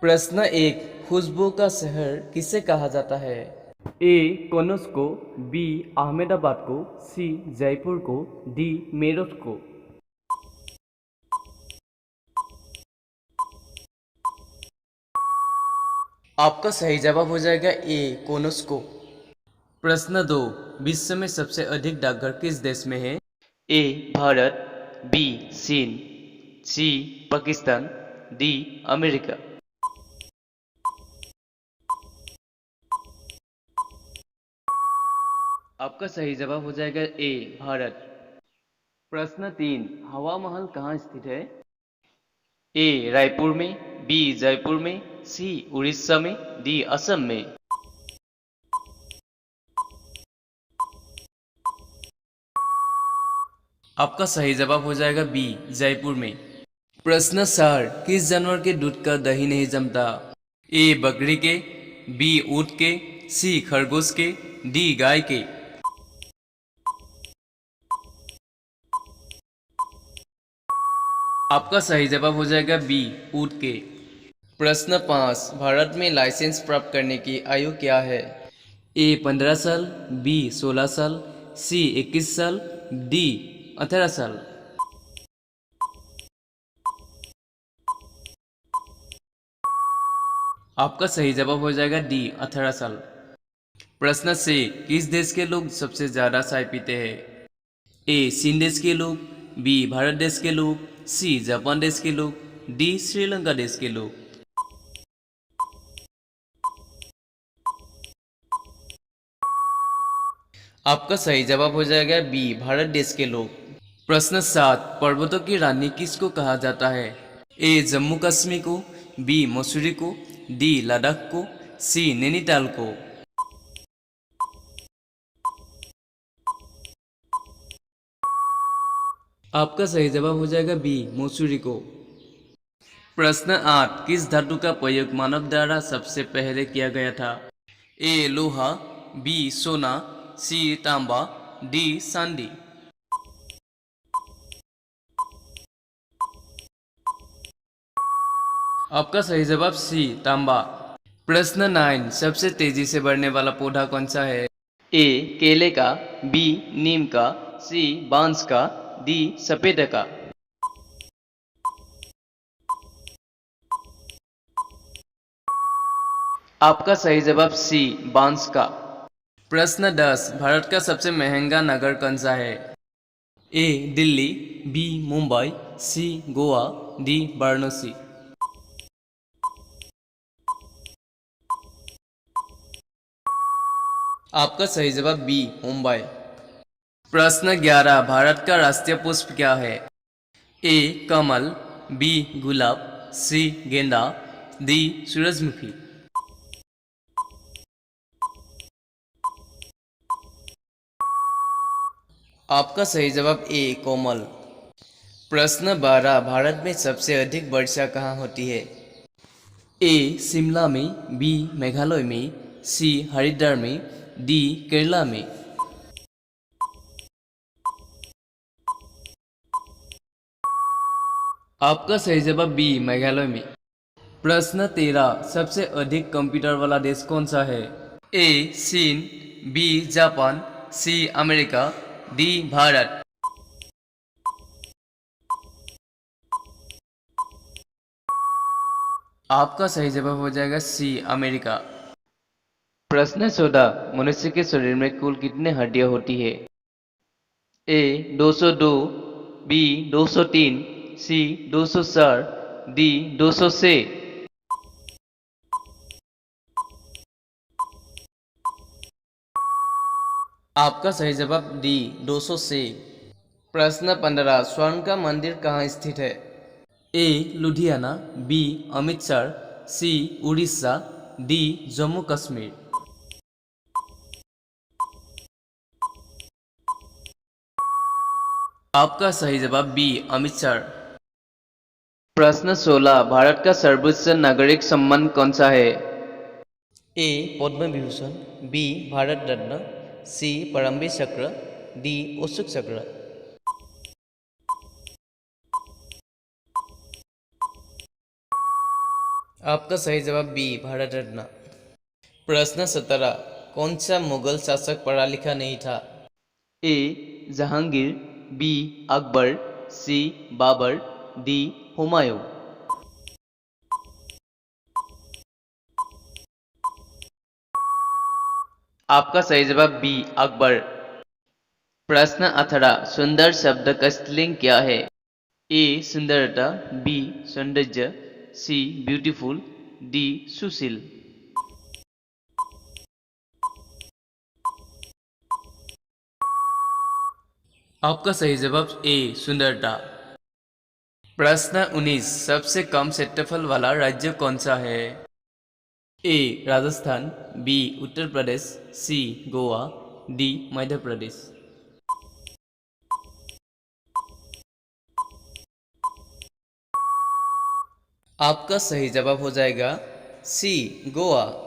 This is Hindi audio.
प्रश्न एक, खुशबू का शहर किसे कहा जाता है? ए कनौज को, बी अहमदाबाद को, सी जयपुर को, डी मेरठ को। आपका सही जवाब हो जाएगा ए कनौज को। प्रश्न दो, विश्व में सबसे अधिक डाकघर किस देश में है? ए भारत, बी चीन, सी पाकिस्तान, डी अमेरिका। आपका सही जवाब हो जाएगा ए भारत। प्रश्न तीन, हवा महल कहाँ स्थित है? ए रायपुर में, बी जयपुर में, सी उड़ीसा में, डी असम में। आपका सही जवाब हो जाएगा बी जयपुर में। प्रश्न चार, किस जानवर के दूध का दही नहीं जमता? ए बकरी के, बी ऊंट के, सी खरगोश के, डी गाय के। आपका सही जवाब हो जाएगा बी ऊंट के। प्रश्न पाँच, भारत में लाइसेंस प्राप्त करने की आयु क्या है? ए 15 साल, बी 16 साल, सी 21 साल, डी 18 साल। आपका सही जवाब हो जाएगा डी 18 साल। प्रश्न से, किस देश के लोग सबसे ज्यादा चाय पीते हैं? ए चीन देश के लोग, बी भारत देश के लोग, सी जापान देश के लोग, डी श्रीलंका देश के लोग। आपका सही जवाब हो जाएगा बी भारत देश के लोग। प्रश्न सात, पर्वतों की रानी किसको कहा जाता है? ए जम्मू कश्मीर को, बी मसूरी को, डी लद्दाख को, सी नैनीताल को। आपका सही जवाब हो जाएगा बी मसूरी को। प्रश्न आठ, किस धातु का प्रयोग मानव द्वारा सबसे पहले किया गया था? ए लोहा, बी सोना, सी तांबा, डी चांदी। आपका सही जवाब सी तांबा। प्रश्न 9, सबसे तेजी से बढ़ने वाला पौधा कौन सा है? ए केले का, बी नीम का, सी बांस का, डी सफेद का। आपका सही जवाब सी बांस का। प्रश्न 10, भारत का सबसे महंगा नगर कौन सा है? ए दिल्ली, बी मुंबई, सी गोवा, डी वाराणसी। आपका सही जवाब बी मुंबई। प्रश्न 11, भारत का राष्ट्रीय पुष्प क्या है? ए कमल, बी गुलाब, सी गेंदा, डी सूरजमुखी। आपका सही जवाब ए कोमल। प्रश्न 12, भारत में सबसे अधिक वर्षा कहाँ होती है? ए शिमला में, बी मेघालय में, सी हरिद्वार में, डी केरला में। आपका सही जवाब बी मेघालय में। प्रश्न 13, सबसे अधिक कंप्यूटर वाला देश कौन सा है? ए चीन, B Japan, C America, D Bharat. आपका सही जवाब हो जाएगा सी अमेरिका। प्रश्न 14, मनुष्य के शरीर में कुल कितने हड्डियां होती है? ए 202, बी 203, सी 204, डी 206। आपका सही जवाब डी 206। प्रश्न 15, स्वर्ण का मंदिर कहाँ स्थित है? ए लुधियाना, बी अमृतसर, सी उड़ीसा, डी जम्मू कश्मीर। आपका सही जवाब बी अमृतसर। प्रश्न 16, भारत का सर्वोच्च नागरिक सम्मान कौन सा है? ए पद्म विभूषण, बी भारत रत्न, सी परमवीर चक्र, डी अशोक चक्र। आपका सही जवाब बी भारत रत्न। प्रश्न 17, कौन सा मुगल शासक पढ़ा लिखा नहीं था? ए जहांगीर, बी अकबर, सी बाबर, डी हुमायूं। आपका सही जवाब बी अकबर। प्रश्न 18, सुंदर शब्द का स्त्रीलिंग क्या है? ए सुंदरता, बी सौंदर्य, सी ब्यूटीफुल, डी सुशील। आपका सही जवाब ए सुंदरता। प्रश्न 19, सबसे कम क्षेत्रफल वाला राज्य कौन सा है? ए राजस्थान, बी उत्तर प्रदेश, सी गोवा, डी मध्य प्रदेश। आपका सही जवाब हो जाएगा सी गोवा।